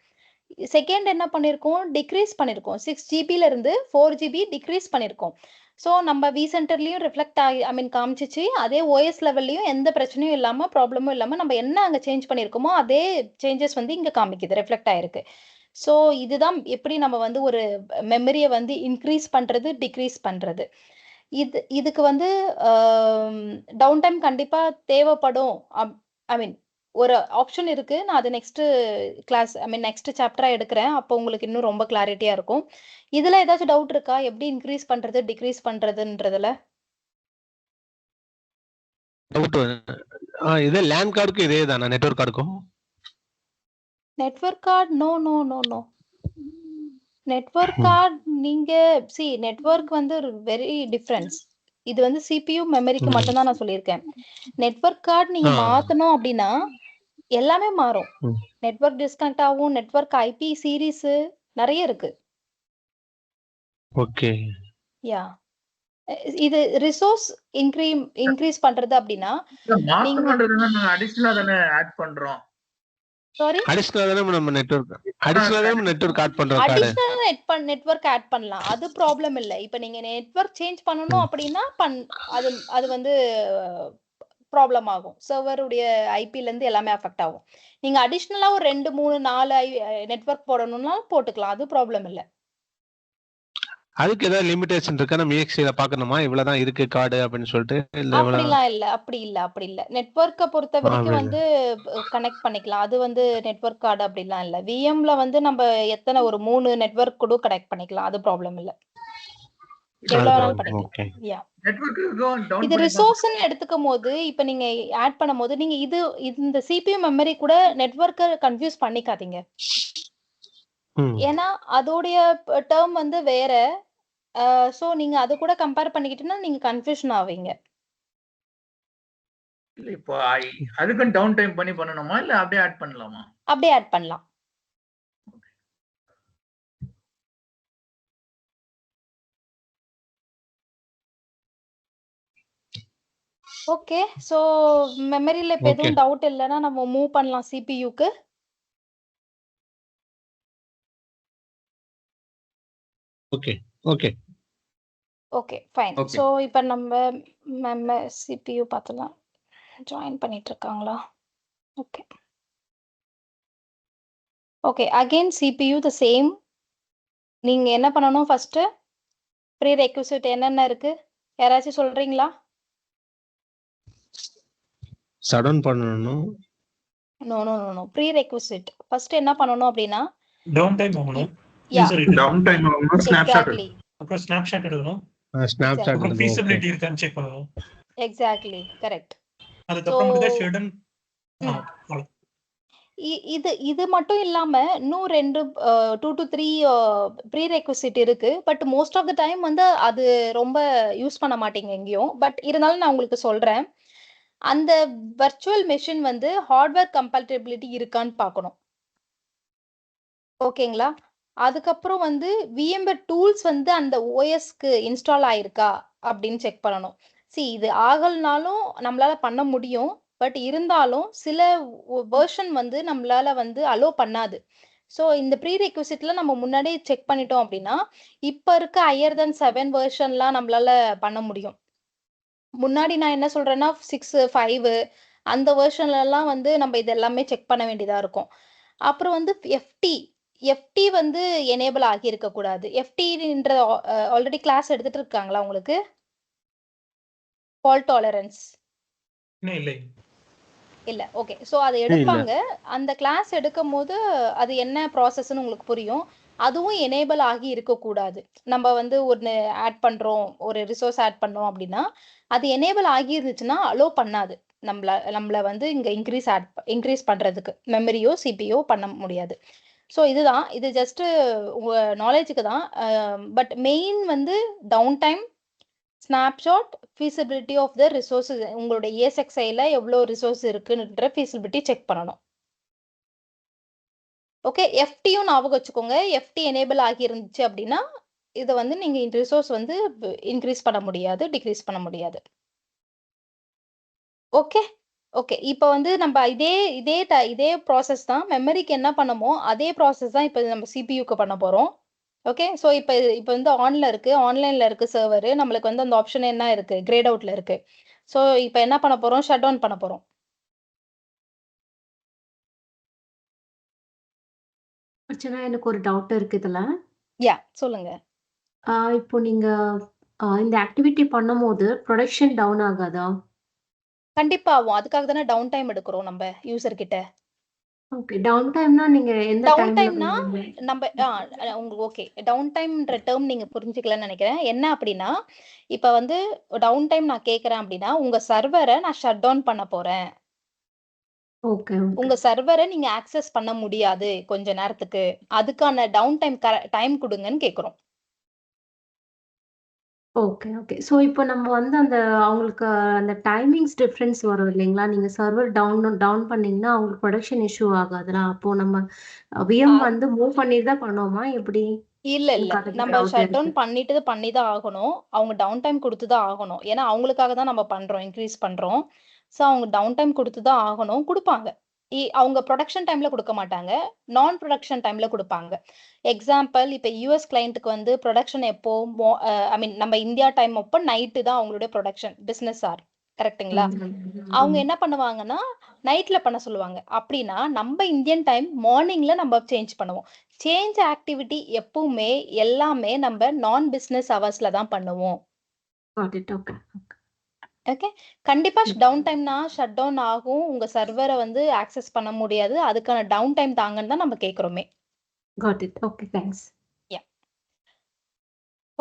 செகண்ட் என்ன பண்ணியிருக்கோம்? டிக்ரீஸ் பண்ணியிருக்கோம். 6 ஜிபிலேருந்து 4 ஜிபி டிக்ரீஸ் பண்ணியிருக்கோம். ஸோ நம்ம விசென்டர்லயும் ரிஃப்ளெக்ட் ஆகி காமிச்சிச்சு. அதே ஓஎஸ் லெவல்லையும் எந்த பிரச்சனையும் இல்லாம, ப்ராப்ளமும் இல்லாம நம்ம என்ன அங்க சேஞ்ச் பண்ணியிருக்கோமோ, அதே சேஞ்சஸ் வந்து இங்க காமிக்குது. ரிஃப்ளெக்ட் ஆயிருக்கு. ஸோ இதுதான் எப்படி நம்ம வந்து ஒரு மெமரிய வந்து இன்க்ரீஸ் பண்றது, டிக்ரீஸ் பண்றது. இதுக்கு வந்து டவுன் டைம் கண்டிப்பா தேவைப்படும். ஐ மீன் ஒரு ஆப்ஷன் இருக்கு. நான் அது நெக்ஸ்ட் கிளாஸ் நெக்ஸ்ட் சாப்டரா எடுக்கிறேன். அப்போ உங்களுக்கு இன்னும் ரொம்ப கிளாரிட்டியா இருக்கும். இதுல ஏதாச்சும் டவுட் இருக்கா? எப்படி இன்க்ரீஸ் பண்றது, டிக்ரீஸ் பண்றதுன்றதுல? டவுட் இதே லேன் கார்டுக்கு இதே தானா நெட்வொர்க் கார்டுக்கும்? Network card no. Network card நீங்க நெட்வொர்க் வந்து வெரி டிஃபரன்ஸ். இது வந்து சிபியு மெமரிக்கு மட்டும் தான் நான் சொல்லியிருக்கேன். நெட்வொர்க் கார்டு நீங்க மாத்தணும் அப்படின்னா எல்லாமே மாறும். நெட்வொர்க் டிஸ்கனெக்ட் ஆகும். நெட்வொர்க் ஐபி சீரிஸ் நிறைய இருக்கு. ஓகே. யா இது ரிசோர்ஸ் இன்க்ரீஸ் பண்றது அப்படின்னா மாத்தணும்ன்றதுனா நாங்க அடிஷனலா தானே ஆட் பண்றோம். சாரி அடிஷனலா தான நம்ம நெட்வொர்க் ஆட் பண்றோம் கார்டு. அடிஷனலா நெட்வொர்க் ஆட் பண்ணலாம். அது ப்ராப்ளம் இல்ல. இப்போ நீங்க நெட்வொர்க் சேஞ்ச் பண்ணனும் அப்படின்னா அது வந்து ப்ராப்ளம் ஆகும். சர்வருடைய ஐபில இருந்து எல்லாமே அஃபெக்ட் ஆகும். நீங்க அடிஷனலா ஒரு 2 3 4 நெட்வொர்க் போடணும்னா போட்டுக்கலாம். அது ப்ராப்ளம் இல்ல. அதுக்கு ஏதாவது லிமிட்டேஷன் இருக்கா? நம்ம EXE-ல பார்க்கணுமா? இவ்வளவுதான் இருக்கு கார்டு அப்படின்னு சொல்லிட்டு இல்ல அப்படிலாம் இல்ல. அப்படி இல்ல. நெட்வொர்க்க பொறுத்த வரைக்கும் வந்து கனெக்ட் பண்ணிக்கலாம். அது வந்து நெட்வொர்க் கார்டு அப்படிலாம் இல்ல. விஎம்ல வந்து நம்ம எத்தனை ஒரு 3 நெட்வொர்க் கூட கனெக்ட் பண்ணிக்கலாம். அது ப்ராப்ளம் இல்ல. எவ்வளவு வேணாலும் பண்ணிக்கலாம். யா. இது ரிசோர்ஸ்னு எடுத்துக்கும்போது இப்ப நீங்க ஆட் பண்ணும்போது நீங்க இந்த சிபியு மெமரி கூட நெட்வொர்க்க கன்ஃபியூஸ் பண்ணிக்காதீங்க. ஏன்னா அதோடைய டேர்ம் வந்து வேற. சோ நீங்க அது கூட கம்பேர் பண்ணிக்கிட்டீங்கன்னா நீங்க கன்ஃபியூஷன் ஆவீங்க. இல்ல இப்போ அதுக்கு டவுன் டைம் பண்ணி பண்ணனுமா இல்ல அப்படியே ஆட் பண்ணலாமா? அப்படியே ஆட் பண்ணலாம். ஓகே. சோ மெமரியில இப்ப எதுவும் டவுட் இல்லைன்னா நம்ம மூவ் பண்ணலாம் சிபியுக்கு. Okay. Okay fine. Okay. So இப்போ நம்ம CPU பார்த்தலாம். ஜாயின் பண்ணிட்டு இருக்காங்களா? Okay okay. Again CPU the same. நீங்க என்ன பண்ணணும் ஃபர்ஸ்ட்? ப்ரீ ரெக்விசிட் என்னென்ன இருக்கு? யாராச்சும் சொல்றீங்களா? ஷட் டவுன் பண்ணணும். No no no no. Prerequisite first என்ன பண்ணணும் அப்படின்னா டவுன் டைம் ஆகணும். Yeah user ID down time ஆகணும், ஸ்னாப்ஷாட் எக்ஸாக்ட்லி அப்புறம் ஸ்னாப்ஷாட் எடுக்கணும். ஸ்னாப்சாட் அப்புறம் எடுக்கணும். ஓகே. ஃபீஸிபிலிட்டி இருக்கான்னு செக் பண்ணணும். Exactly correct. அதுக்கப்புறம் மட்டும் தான் ஷெடன். இது மட்டும் இல்லாம இன்னும் 2 to 3 ப்ரீ ரெக்விசிட் இருக்கு. But most of the time வந்து அது ரொம்ப யூஸ் பண்ண மாட்டீங்க எங்கேயும். பட் இருந்தாலும் நான் உங்களுக்கு சொல்றேன். அந்த வர்ச்சுவல் மெஷின் வந்து ஹார்ட்வேர் கம்பேட்டபிலிட்டி இருக்கான்னு பார்க்கணும். ஓகேங்களா? அதுக்கப்புறம் வந்து VMware டூல்ஸ் வந்து அந்த OSக்கு இன்ஸ்டால் ஆயிருக்கா அப்படின்னு செக் பண்ணணும். இது ஆகலனாலும் நம்மளால பண்ண முடியும். பட் இருந்தாலும் சில வெர்ஷன் வந்து நம்மளால வந்து அலோ பண்ணாது. ஸோ இந்த ப்ரீ ரெக்விசிட்ல நம்ம முன்னாடியே செக் பண்ணிட்டோம் அப்படின்னா இப்போ இருக்க ஹையர் தென் 7 வெர்ஷன்லாம் நம்மளால பண்ண முடியும். முன்னாடி நான் என்ன சொல்றேன்னா 6, 5 அந்த வெர்ஷன்லலாம் வந்து நம்ம இது எல்லாமே செக் பண்ண வேண்டியதா இருக்கும். அப்புறம் வந்து FT வந்து எனேபிள் ஆகியிருக்க கூடாது. FTன்ற ஆல்ரெடி கிளாஸ் எடுத்துட்டு இருக்காங்களா உங்களுக்கு? ஃபால்ட் டாலரன்ஸ் இன்னும் இல்லை. இல்ல. ஓகே. ஸோ அதை எடுப்பாங்க. அந்த கிளாஸ் எடுக்கும் போது அது என்ன ப்ராசஸ்ன்னு உங்களுக்கு புரியும். அதுவும் எனேபிள் ஆகி இருக்கக்கூடாது. நம்ம வந்து ஒன்று ஆட் பண்றோம், ஒரு ரிசோர்ஸ் ஆட் பண்ணோம் அப்படின்னா அது எனேபிள் ஆகி இருந்துச்சுன்னா அலோ பண்ணாது. நம்மள வந்து இங்க இன்க்ரீஸ் பண்றதுக்கு மெமரியோ சிபியோ பண்ண முடியாது. ஸோ இதுதான். இது ஜஸ்ட் உங்க நாலேஜுக்கு தான். பட் மெயின் வந்து down time, snapshot, feasibility of the resources. உங்களோட ESXiல எவ்வளோ ரிசோர்ஸ் இருக்குன்ற ஃபீசிபிலிட்டி செக் பண்ணணும். ஓகே. FTயும் ஞாபகம் வச்சுக்கோங்க. FT எனேபிள் ஆகி இருந்துச்சு அப்படின்னா இதை வந்து நீங்க ரிசோர்ஸ் வந்து இன்க்ரீஸ் பண்ண முடியாது, டிக்ரீஸ் பண்ண முடியாது. Okay okay. இப்போ வந்து நம்ம இதே ப்ராசஸ் தான் மெமரிக்கு என்ன பண்ணமோ அதே ப்ராசஸ் தான் இப்போ நம்ம CPUக்கு பண்ண போறோம். ஓகே. ஸோ இப்போ வந்து ஆன்லைன்ல இருக்கு சர்வர். நம்மளுக்கு வந்து அந்த ஆப்ஷன் என்ன இருக்கு? கிரேட் அவுட்ல இருக்கு. ஸோ இப்போ என்ன பண்ண போறோம்? ஷட் டவுன் பண்ண போறோம். அர்ச்சனா, எனக்கு ஒரு டவுட் இருக்கு இதுல. யா சொல்லுங்க. இப்போ நீங்க இந்த ஆக்டிவிட்டி பண்ணும்போது ப்ரொடக்ஷன் டவுன் ஆகாதா? கண்டிப்பா ஆகும். அதுக்காக தானே டவுன் டைம் எடுக்கிறோம் நம்ம யூசர் கிட்ட. ஓகே. டவுன் டைம்னா நீங்க எந்த டவுன் டைம்ல டைம்னா பண்ணுவீங்க? நம்ம உங்களுக்கு ஓகே. டவுன் டைம்ன்ற டேர்ம் நீங்க புரிஞ்சுக்கலன்னு நினைக்கிறேன். என்ன அப்படின்னா இப்போ வந்து டவுன் டைம் நான் கேட்கறேன் அப்படின்னா உங்க சர்வரை நான் ஷட் டவுன் பண்ண போறேன். ஓகே ஓகே உங்க சர்வரை நீங்க ஆக்சஸ் பண்ண முடியாது கொஞ்ச நேரத்துக்கு. அதுக்கான டவுன் டைம் கொடுங்கன்னு கேக்குறோம். Okay okay. ஸோ இப்போ நம்ம வந்து அவங்களுக்கு அந்த டைமிங்ஸ் டிஃப்ரென்ஸ் வரும் இல்லைங்களா? நீங்க சர்வர் டவுன் பண்ணீங்கன்னா அவங்களுக்கு ப்ரொடக்ஷன் இஷ்யூ ஆகாதுல? அப்போ நம்ம VM வந்து மூவ் பண்ணிட்டு தான் பண்ணுவோமா எப்படி? இல்ல எனக்கு அதை நம்ம டவுட் ஷட் டவுன் இருக்கு. பண்ணி தான் ஆகணும். அவங்க டவுன் டைம் கொடுத்து தான் ஆகணும். ஏன்னா அவங்களுக்காக தான் நம்ம பண்றோம், இன்க்ரீஸ் பண்றோம். ஸோ அவங்க டவுன் டைம் கொடுத்து தான் ஆகணும். கொடுப்பாங்க. அவங்க ப்ரொடக்ஷன் டைம்ல கொடுக்க மாட்டாங்க. நான் ப்ரொடக்ஷன் டைம்ல கொடுப்பாங்க. எக்ஸாம்பிள் இப்போ US கிளைண்ட்டுக்கு வந்து ப்ரொடக்ஷன் எப்போ ஐ மீன் நம்ம இந்தியா டைம் அப்போ நைட்டு தான் அவங்களுடைய ப்ரொடக்ஷன் பிஸ்னஸ் ஆர் கரெக்ட்டுங்களா? அவங்க என்ன பண்ணுவாங்கன்னா நைட்ல பண்ண சொல்லுவாங்க. அப்படின்னா நம்ம இந்தியன் டைம் மார்னிங்ல நம்ம சேஞ்ச் பண்ணுவோம். சேஞ்ச் ஆக்டிவிட்டி எப்பவுமே எல்லாமே நம்ம நான் பிசினஸ் ஹவர்ஸ்ல தான் பண்ணுவோம். Got it. Okay. ஓகே. கண்டிப்பா டவுன் டைம்னா ஷட் டவுன் ஆகும். உங்க சர்வரை வந்து ஆக்சஸ் பண்ண முடியாது. அதுக்கான டவுன் டைம் தாங்கன்னு தான் நம்ம கேக்குறோமே. Got it. Okay, thanks.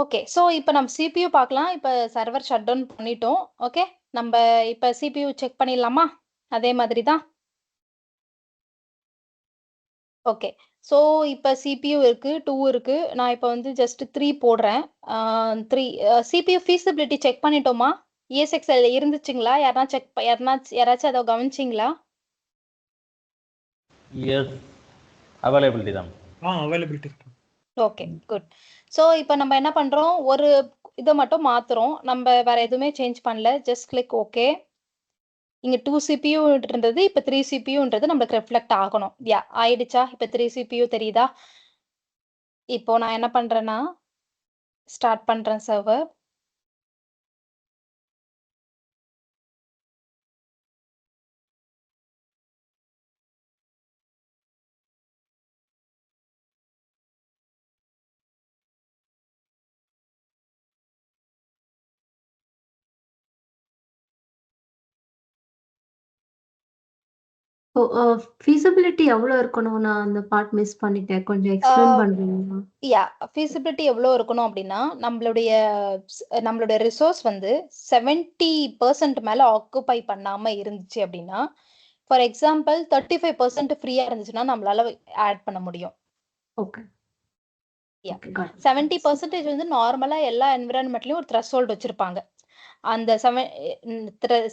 Okay. So இப்போ நம்ம CPU பார்க்கலாம். இப்போ சர்வர் ஷட் டவுன் பண்ணிட்டோம். ஓகே. நம்ம இப்போ CPU செக் பண்ணிடலாமா? அதே மாதிரி தான். ஓகே. ஸோ இப்போ CPU இருக்கு, 2 இருக்கு. நான் இப்போ வந்து ஜஸ்ட் 3 போடுறேன். 3 CPU ஃபீஸிபிலிட்டி செக் பண்ணிட்டோமா? ESXL இருந்துச்சுங்களா? யாராச்சும் அதை கவனிச்சிங்களா? எஸ், அவைலபிலிட்டி தான். அவைலபிலிட்டி இருக்கு. Okay good. ஸோ இப்போ நம்ம என்ன பண்றோம்? ஒரு இதை மட்டும் மாத்துறோம். நம்ம வேற எதுவுமே சேஞ்ச் பண்ணல. Just click okay. இங்க 2 CPU இருந்தது. இப்போ 3 CPUன்றது நம்மளுக்கு ரிஃப்ளெக்ட் ஆகணும். ஆயிடுச்சா? இப்போ 3 CPU தெரியுதா? இப்போ நான் என்ன பண்றேன்னா ஸ்டார்ட் பண்றேன் சர்வர். ஃபீஸிபிலிட்டி எவ்வளோ இருக்கணும்? நான் அந்த பார்ட் மிஸ் பண்ணிட்டேன். கொஞ்சம் எக்ஸ்பிளைன் பண்றீங்களா? ஃபீஸிபிலிட்டி எவ்வளோ இருக்கணும் அப்படின்னா, நம்மளுடைய ரிசோர்ஸ் வந்து 70% மேல ஆக்குபை பண்ணாம இருந்துச்சு அப்படின்னா, ஃபார் எக்ஸாம்பிள் 35% ஃப்ரீயா இருந்துச்சுன்னா நம்மளால ஆட் பண்ண முடியும். Okay. Yeah. Okay, got it. 70% வந்து நார்மலா எல்லா என்விரான்மெண்ட்லயும் ஒரு த்ரெஷ்ஹோல்ட் வச்சிருப்பாங்க. அந்த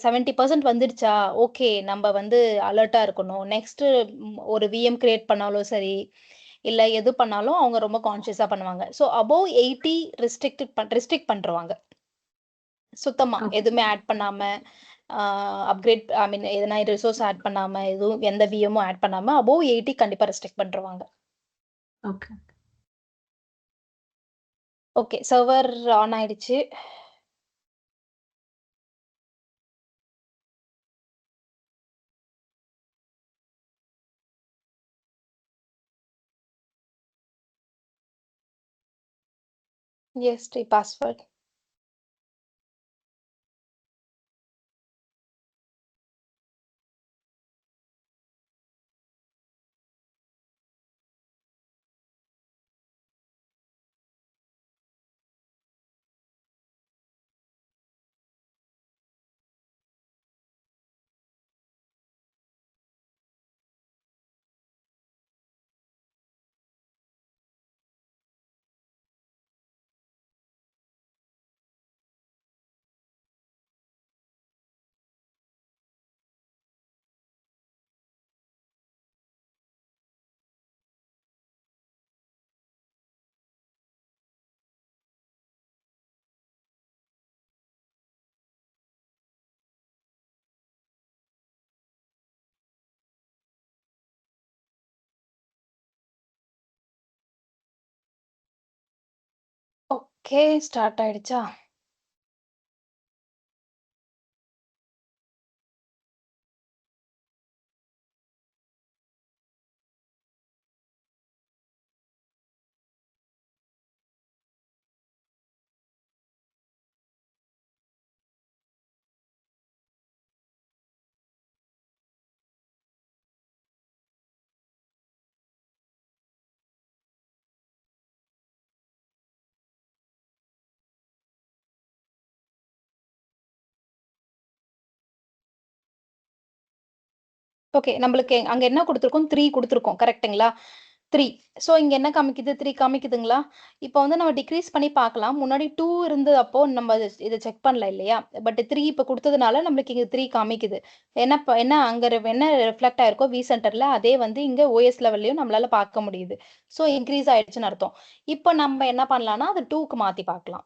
70% வந்துடுச்சா, ஓகே நம்ம வந்து அலர்ட்டா இருக்கணும். நெக்ஸ்ட் ஒரு விஎம் கிரியேட் பண்ணாலும் சரி, இல்ல எது பண்ணாலும் அவங்க ரொம்ப கான்ஷியஸா பண்ணுவாங்க. ஸோ அபோவ் 80 ரெஸ்ட்ரிக்ட் பண்றவாங்க. சுத்தமா ஓகே. எதுவுமே ஆட் பண்ணாம, அப்கிரேட் ஐ மீன் எதனா ரிசோர்ஸ் ஆட் பண்ணாம, எதுவும் எந்த விஎம்மும் ஆட் பண்ணாம அபோவ் 80 கண்டிப்பா ரெஸ்ட்ரிக்ட் பண்றவாங்க. ஓகே. ஓகே, சர்வர் ஆன் ஆயிடுச்சு. Yes, the password. Okay, start ஆயிடுச்சா? ஓகே, நம்மளுக்கு அங்க என்ன குடுத்துருக்கோம்? 3 குடுத்துருக்கோம். கரெக்ட்டுங்களா? 3. ஸோ இங்க என்ன காமிக்குது? 3 காமிக்குதுங்களா? இப்போ வந்து நம்ம டிக்ரீஸ் பண்ணி பார்க்கலாம். முன்னாடி 2 இருந்தது அப்போ நம்ம இத செக் பண்ணல இல்லையா? பட் 3 இப்ப குடுத்ததுனால நம்மளுக்கு இங்க 3 காமிக்குது. என்ன அங்க என்ன ரிஃப்ளெக்ட் ஆயிருக்கோ விசென்டர்ல அதே வந்து இங்க ஓஎஸ் லெவல்லயும் நம்மளால பார்க்க முடியுது. ஸோ இன்கிரீஸ் ஆயிடுச்சுன்னு அர்த்தம். இப்போ நம்ம என்ன பண்ணலாம்னா, அத 2க்கு மாத்தி பார்க்கலாம்.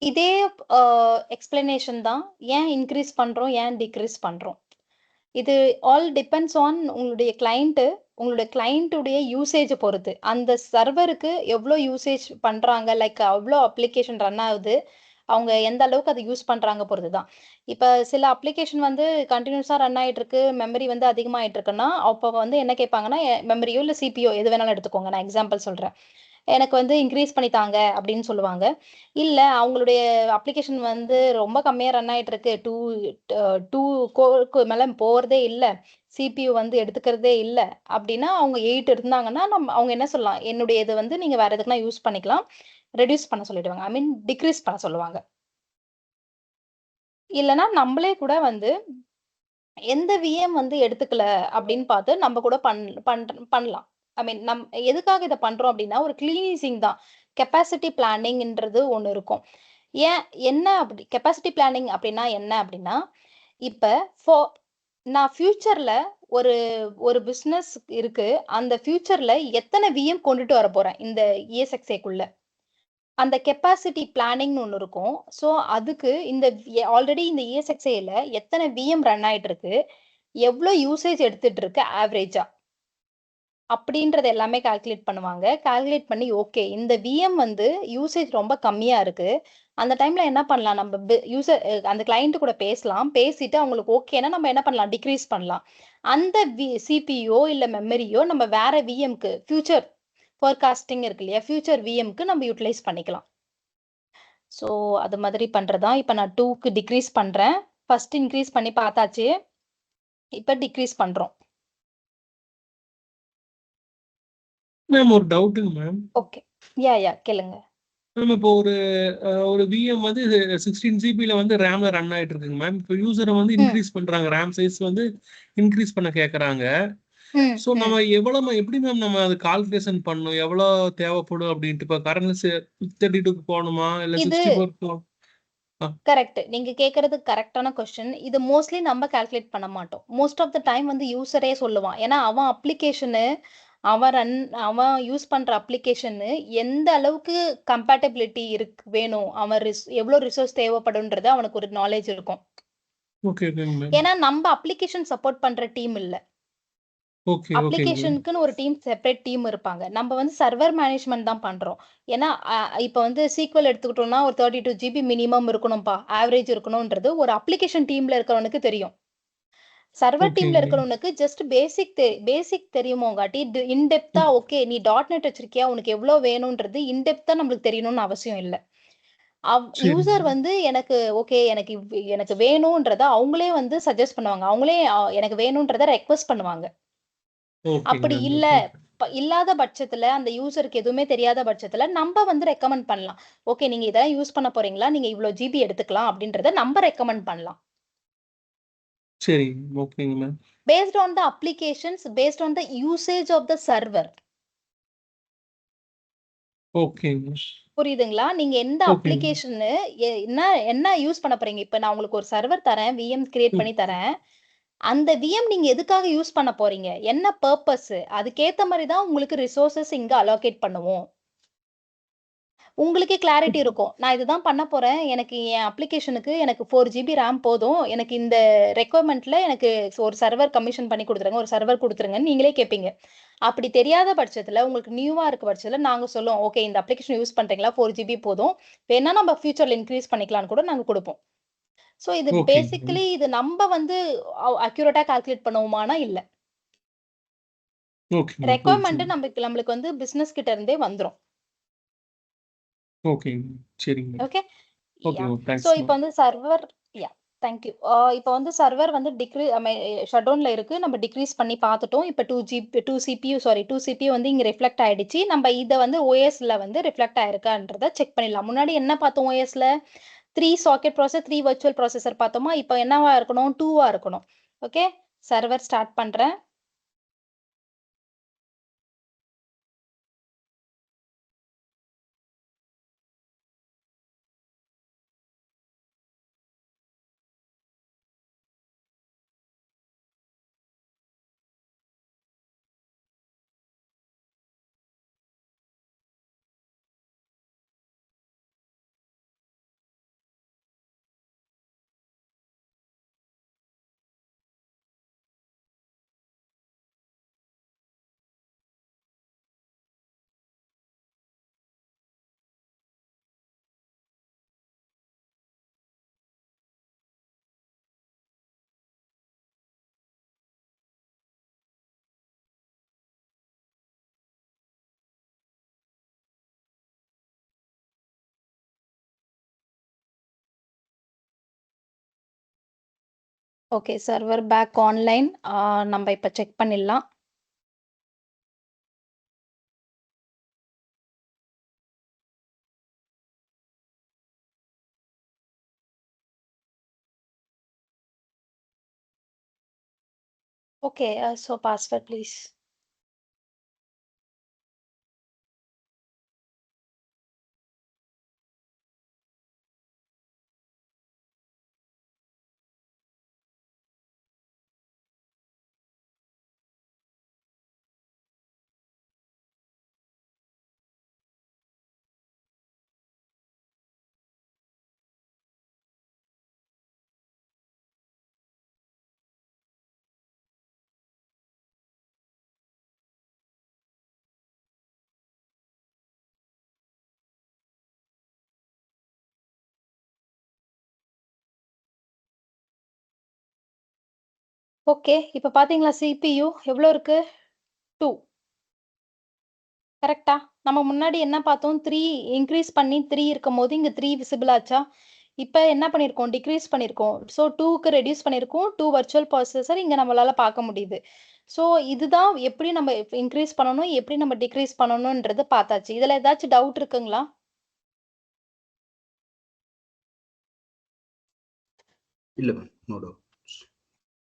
இதே எக்ஸ்பிளனேஷன் தான். ஏன் இன்கிரீஸ் பண்றோம்? ஏன் டிக்ரீஸ் பண்றோம்? இது ஆல் டிபெண்ட்ஸ் ஆன் உங்களுடைய கிளையண்ட்டுடைய யூசேஜ பொறுத்து. அந்த சர்வருக்கு எவ்ளோ யூசேஜ் பண்றாங்க, லைக் எவ்ளோ அப்ளிகேஷன் ரன் ஆகுது, அவங்க எந்த அளவுக்கு அத யூஸ் பண்றாங்க பொறுத்து தான். இப்ப சில அப்ளிகேஷன் வந்து கன்டினியூஸா ரன் ஆயிட்டு இருக்கு, மெமரி வந்து அதிகமாயிட்டு இருக்குன்னா, அப்ப வந்து என்ன கேட்பாங்கன்னா, மெமரியோ இல்ல சிபியோ எது வேணாலும் எடுத்துக்கோங்க. நான் எக்ஸாம்பிள் சொல்றேன். எனக்கு வந்து இன்கிரீஸ் பண்ணி தாங்க அப்படின்னு சொல்லுவாங்க. இல்ல அவங்களுடைய அப்ளிகேஷன் வந்து ரொம்ப கம்மியா ரன் ஆயிட்டு இருக்கு. 2 கோருக்கு மேல போறதே இல்ல. சிபியூ வந்து எடுத்துக்கிறதே இல்ல. அப்படின்னா அவங்க 8 இருந்தாங்கன்னா, அவங்க என்ன சொல்லலாம்? என்னுடைய இது வந்து நீங்க வேற எதுக்குன்னா யூஸ் பண்ணிக்கலாம். ரெட்யூஸ் பண்ண சொல்லிடுவாங்க. ஐ மீன் டிக்ரீஸ் பண்ண சொல்லுவாங்க. இல்லன்னா நம்மளே கூட வந்து எந்த விஎம் வந்து எடுத்துக்கல அப்படின்னு பார்த்து நம்ம கூட பண்ணலாம். ஐ மீன் எதுக்காக இத பண்றோம் அப்படின்னா, ஒரு கிளீனிசிங் தான். கெப்பாசிட்டி பிளானிங்ன்றது ஒண்ணு இருக்கும். என்ன அப்படி கெப்பாசிட்டி பிளானிங் அப்படின்னா என்ன அப்படின்னா, இப்ப நான் ஃபியூச்சர்ல ஒரு ஒரு பிசினஸ் இருக்கு. அந்த ஃபியூச்சர்ல எத்தன விஎம் கொண்டுட்டு வரப்போறேன் இந்த ESXக்குள்ள. அந்த கெப்பாசிட்டி பிளானிங்னு ஒண்ணு இருக்கும். ஸோ அதுக்கு ஆல்ரெடி இந்த ESXல எத்தன விஎம் ரன் ஆயிட்டு இருக்கு, எவ்ளோ யூசேஜ் எடுத்துட்டு இருக்கு ஆவரேஜா அப்படின்றது எல்லாமே கால்குலேட் பண்ணுவாங்க. கால்குலேட் பண்ணி ஓகே இந்த விஎம் வந்து யூசேஜ் ரொம்ப கம்மியா இருக்கு. அந்த டைம்ல என்ன பண்ணலாம்? நம்ம அந்த கிளையண்ட் கூட பேசலாம். பேசிட்டு அவங்களுக்கு ஓகேன்னா நம்ம என்ன பண்ணலாம்? டிக்ரீஸ் பண்ணலாம். அந்த சிபியோ இல்ல மெமரியோ நம்ம வேற விஎம்க்கு ஃபோர்காஸ்டிங் இருக்கு இல்லையா? ஃபியூச்சர் விஎம்க்கு நம்ம யூட்டிலைஸ் பண்ணிக்கலாம். ஸோ அது மாதிரி பண்றது தான். இப்ப நான் 2க்கு டிக்ரீஸ் பண்றேன். ஃபர்ஸ்ட் இன்க்ரீஸ் பண்ணி பார்த்தாச்சு. இப்ப டிக்ரீஸ் பண்றோம். மேம் ஒரு டவுட்டுங்க மேம். ஓகே. யா கேளுங்க. மேம் இப்போ ஒரு விஎம் வந்து 16 ஜிபில வந்து ரேம்ல ரன் ஆயிட்டு இருக்குங்க மேம். இப்போ யூசரை வந்து இன்க்ரீஸ் பண்றாங்க, ரேம் சைஸ் வந்து இன்க்ரீஸ் பண்ண கேக்குறாங்க. ம், ஸோ நம்ம எப்படி மேம் நம்ம அது கால்குலேஷன் பண்ணணும், எவ்வளவு தேவைப்படும் அப்படின்ட்டு? இப்போ கரண்ட் 32க்கு போகணுமா இல்ல இது 64 கரெக்ட். நீங்க கேக்குறது கரெக்டான கொஸ்டின். இது மோஸ்ட்லி நம்ம கால்குலேட் பண்ண மாட்டோம். மோஸ்ட் ஆஃப் த டைம் வந்து யூசரே சொல்லுவான். ஏன்னா அவன் அப்ளிகேஷனு அவன் யூஸ் பண்ற அப்ளிகேஷனு எந்த அளவுக்கு கம்பேட்டபிலிட்டி வேணும், அவன் எவ்வளவு ரிசோர்ஸ் தேவைப்படும்ன்றது அவனுக்கு ஒரு நாலேஜ் இருக்கும். ஓகே ஓகேங்க மேம். ஏன்னா நம்ம அப்ளிகேஷன் சப்போர்ட் பண்ற டீம் இல்ல. ஓகே ஓகேங்க மேம். அப்ளிகேஷனுக்குன்னு ஒரு செப்பரேட் டீம் இருப்பாங்க. நம்ம வந்து சர்வர் மேனேஜ்மெண்ட் தான் பண்றோம். ஏன்னா இப்ப வந்து SQL எடுத்துக்கிட்டோம்னா ஒரு 32 ஜிபி மினிமம் இருக்கணும்பா, ஆவரேஜ் இருக்கணும்ன்றது ஒரு அப்ளிகேஷன் டீம்ல இருக்கிறவனுக்கு தெரியும். சர்வர் டீம்ல ஓகேங்க மேம். இருக்கிறவனுக்கு ஜஸ்ட் பேசிக் தெரியுமோங்காட்டி இன்டெப்தா ஓகே நீ .NET வச்சிருக்கியா, உனக்கு எவ்வளவு வேணும்ன்றது இன்டெப்தா நம்மளுக்கு தெரியணும்னு அவசியம் இல்ல. சரிங்க யூசர் மேம். வந்து எனக்கு ஓகே எனக்கு வேணும்ன்றத அவங்களே வந்து சஜஸ்ட் பண்ணுவாங்க. அவங்களே எனக்கு வேணும்ன்றத ரெக்வெஸ்ட் பண்ணுவாங்க. ஓகேங்க அப்படி மேம். இல்ல ஓகே இல்லாத பட்சத்துல அந்த யூசருக்கு எதுவுமே தெரியாத பட்சத்துல நம்ம வந்து ரெக்கமெண்ட் பண்ணலாம். ஓகே நீங்க இதெல்லாம் யூஸ் பண்ண போறீங்களா, நீங்க இவ்வளவு ஜிபி எடுத்துக்கலாம் அப்படின்றத நம்ம ரெக்கமெண்ட் பண்ணலாம். சரிங்க ஓகேங்க ma'am. Based on the applications, based on the usage of the server. ஓகேங்க புரியுதுங்களா? நீங்க எந்த ஓகேங்க அப்ளிகேஷன் என்ன யூஸ் பண்ண போறீங்க? இப்ப நான் உங்களுக்கு ஒரு சர்வர் தரேன், விஎம் கிரியேட் பண்ணி தரேன். அந்த விஎம் நீங்க எதுக்காக யூஸ் பண்ண போறீங்க, என்ன பர்பஸ், அதுக்கேத்த மாதிரி தான் உங்களுக்கு ரிசோர்சஸ் இங்க அலோகேட் பண்ணுவோம். உங்களுக்கே கிளாரிட்டி இருக்கும். நான் இதுதான் பண்ண போறேன். எனக்கு என் அப்ளிகேஷனுக்கு எனக்கு 4 ஜிபி ரேம் போதும். எனக்கு இந்த ரெக்வயர்மென்ட்ல எனக்கு ஒரு சர்வர் கமிஷன் பண்ணி குடுத்துருங்க, ஒரு சர்வர் குடுத்துருங்கன்னு நீங்களே கேட்பீங்க. அப்படி தெரியாத பட்சத்துல உங்களுக்கு நியூவா இருக்க பட்சத்துல நாங்க சொல்லுவோம். ஓகே இந்த அப்ளிகேஷன் யூஸ் பண்றீங்களா? 4 ஜிபி போதும். வேணா நம்ம ஃபியூச்சர்ல இன்கிரீஸ் பண்ணிக்கலாம்னு கூட நாங்க குடுப்போம். சோ இது ஓகேங்க மேம். பேசிக்கலி இது நம்ம வந்து அக்யூரேட்டா கால்குலேட் பண்ணுவோமானா இல்ல. Okay ma'am. ரெக்வயர்மென்ட் புரிஞ்சுங்க. நம்மளுக்கு வந்து பிசினஸ் கிட்ட இருந்தே வந்துரும். ஓகேங்க சரிங்க ma'am. Okay. Okay yeah. Ma'am. So thanks இப்போ மேம். வந்து சர்வர் தேங்க் யூ. இப்போ வந்து சர்வர் வந்து ஷட் டவுன்ல இருக்கு. நம்ம டிக்ரீஸ் பண்ணி பார்த்துட்டோம். இப்போ 2 சிபியூ வந்து இங்க ரிஃப்ளெக்ட் ஆயிடுச்சு. நம்ம இத வந்து OSல வந்து ரிஃப்ளெக்ட் ஆயிருக்கான்றத செக் பண்ணிடலாம். முன்னாடி என்ன பார்த்தோம் OSல 3 சாக்கெட் ப்ராசஸர், 3 வர்ச்சுவல் ப்ராசஸர் பார்த்தோமா? இப்போ என்னவா இருக்கணும்? 2வா இருக்கணும். ஓகே. சர்வர் ஸ்டார்ட் பண்றேன். ஓகே. Server back online. நம்ம இப்ப செக் பண்ணிடலாம். Okay. So password please. Okay. இப்ப பாத்தீங்களா CPU எவ்வளோ இருக்கு? 2. கரெக்ட்டா? நம்ம முன்னாடி என்ன பார்த்தோம்? 3 இன்கிரீஸ் பண்ணி 3 இருக்கும்போது, இங்க 3 விசிபிள் ஆச்சா? இப்ப என்ன பண்ணியிருக்கோம்? டிக்ரீஸ் பண்ணியிருக்கோம். ஸோ 2க்கு ரெட்யூஸ் பண்ணியிருக்கோம். 2 வர்ச்சுவல் ப்ராசஸர் இங்க நம்மளால பார்க்க முடியுது. ஸோ இதுதான் எப்படி நம்ம இன்கிரீஸ் பண்ணணும், எப்படி நம்ம டிக்ரீஸ் பண்ணணும்ன்றது பார்த்தாச்சு. இதுல ஏதாச்சும் டவுட் இருக்குங்களா? இல்ல மேம். No doubt.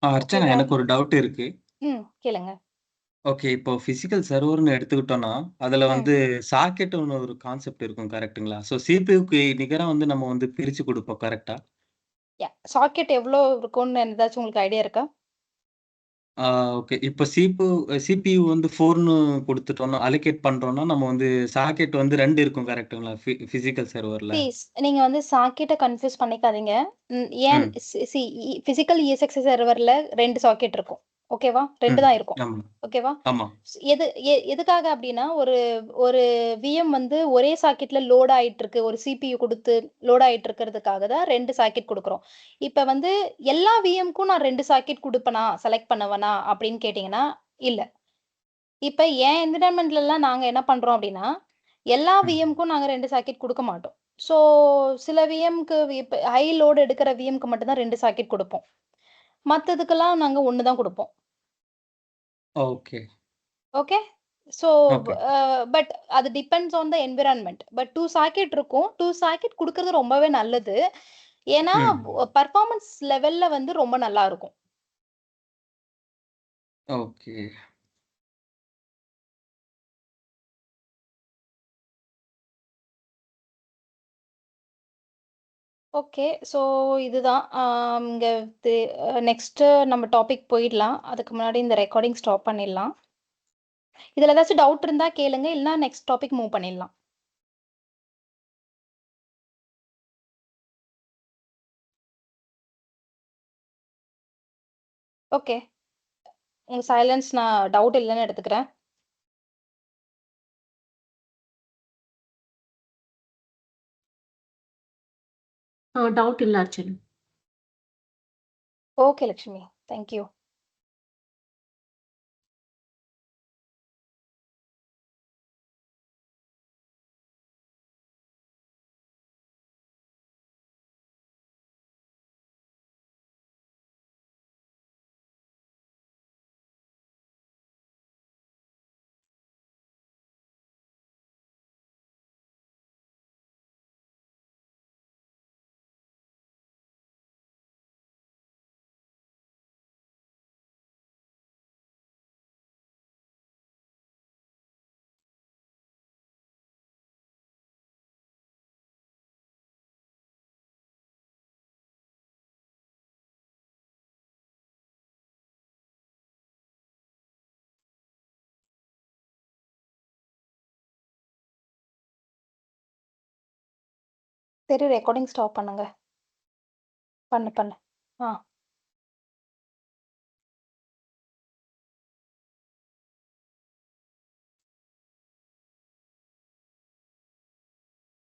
அர்ச்சனா வேற எனக்கு ஒரு டவுட் இருக்கு. கேளுங்க. ஓகே. இப்போ பிசிக்கல் சர்வர்ன்னு எடுத்துக்கிட்டோம்னா, அதுல ம். வந்து சாக்கெட்ன்னு ஒரு கான்செப்ட் இருக்கும் கரெக்ட்டுங்களா? ஸோ சிபியூக்கு நிகரா வந்து நம்ம வந்து பிரிச்சு குடுப்போம் கரெக்ட்டா? சாக்கெட் எவ்ளோ இருக்கும்னு ஏதாச்சும் உங்களுக்கு ஐடியா இருக்கா? ஆ ஓகே. இப்ப சிபியூ வந்து 4ன்னு குடுத்துட்டோம்னா, அலோகேட் பண்றோம்னா, நம்ம வந்து சாக்கெட் வந்து 2 இருக்கும் கரெக்ட்டுங்களா? பிசிக்கல் சர்வர்ல. ப்ளீஸ் நீங்க வந்து சாக்கெட்ட கன்ஃப்யூஸ் பண்ணிக்காதீங்க. ஏன் ம். பிசிக்கல் ESX சர்வர்ல 2 சாக்கெட் இருக்கும். ஓகேவா? 2 ம். தான் இருக்கும். ஆமா. ஓகேவா? ஆமா. எதுக்காக அப்டின்னா, ஒரு VM வந்து ஒரே சாக்கெட்ல லோட் ஆயிட்டுருக்கு. ஒரு CPU குடுத்து லோட் ஆயிட்டு இருக்கிறதுக்காக தான் 2 சாக்கெட் குடுக்குறோம். இப்ப வந்து எல்லா VMக்கும் நான் 2 சாக்கெட் குடுப்பனா, செலக்ட் பண்ணுவனா அப்டின்னு கேட்டீங்கன்னா, இல்ல. இப்ப என் என்விரான்மென்ட்லலாம் நாங்க என்ன பண்றோம் அப்டின்னா, எல்லா ம். VMக்கும் நாங்க 2 சாக்கெட் குடுக்க மாட்டோம். ஸோ சில VMக்கு இப்ப ஹை லோட் எடுக்கிற VMக்கு மட்டும் தான் 2 சாக்கெட் குடுப்போம். மத்ததுக்கெல்லாம் நாங்க 1 தான் குடுப்போம். Okay. Okay. So okay. But அது depends on the environment. But 2 socket இருக்கும். 2 சாக்கெட் குடுக்குறது ரொம்பவே நல்லது. ஏன்னா, ம். பெர்ஃபார்மன்ஸ் லெவல்ல வந்து ரொம்ப நல்லா இருக்கும். ஓகே. ஓகே. ஸோ இதுதான். இங்க நெக்ஸ்ட்டு நம்ம டாபிக் போயிடலாம். அதுக்கு முன்னாடி இந்த ரெக்கார்டிங் ஸ்டாப் பண்ணிடலாம். இதுல ஏதாச்சும் டவுட் இருந்தா கேளுங்க. இல்லன்னா நெக்ஸ்ட் டாபிக் மூவ் பண்ணிடலாம். ஓகே. உங்க சைலன்ஸ் நான் டவுட் இல்லன்னு எடுத்துக்கிறேன். டவுட் இல்ல Archana. Okay Lakshmi. Thank you. சரி ரெக்கார்டிங் ஸ்டாப் பண்ணுங்க. பண்ணு. ஆ.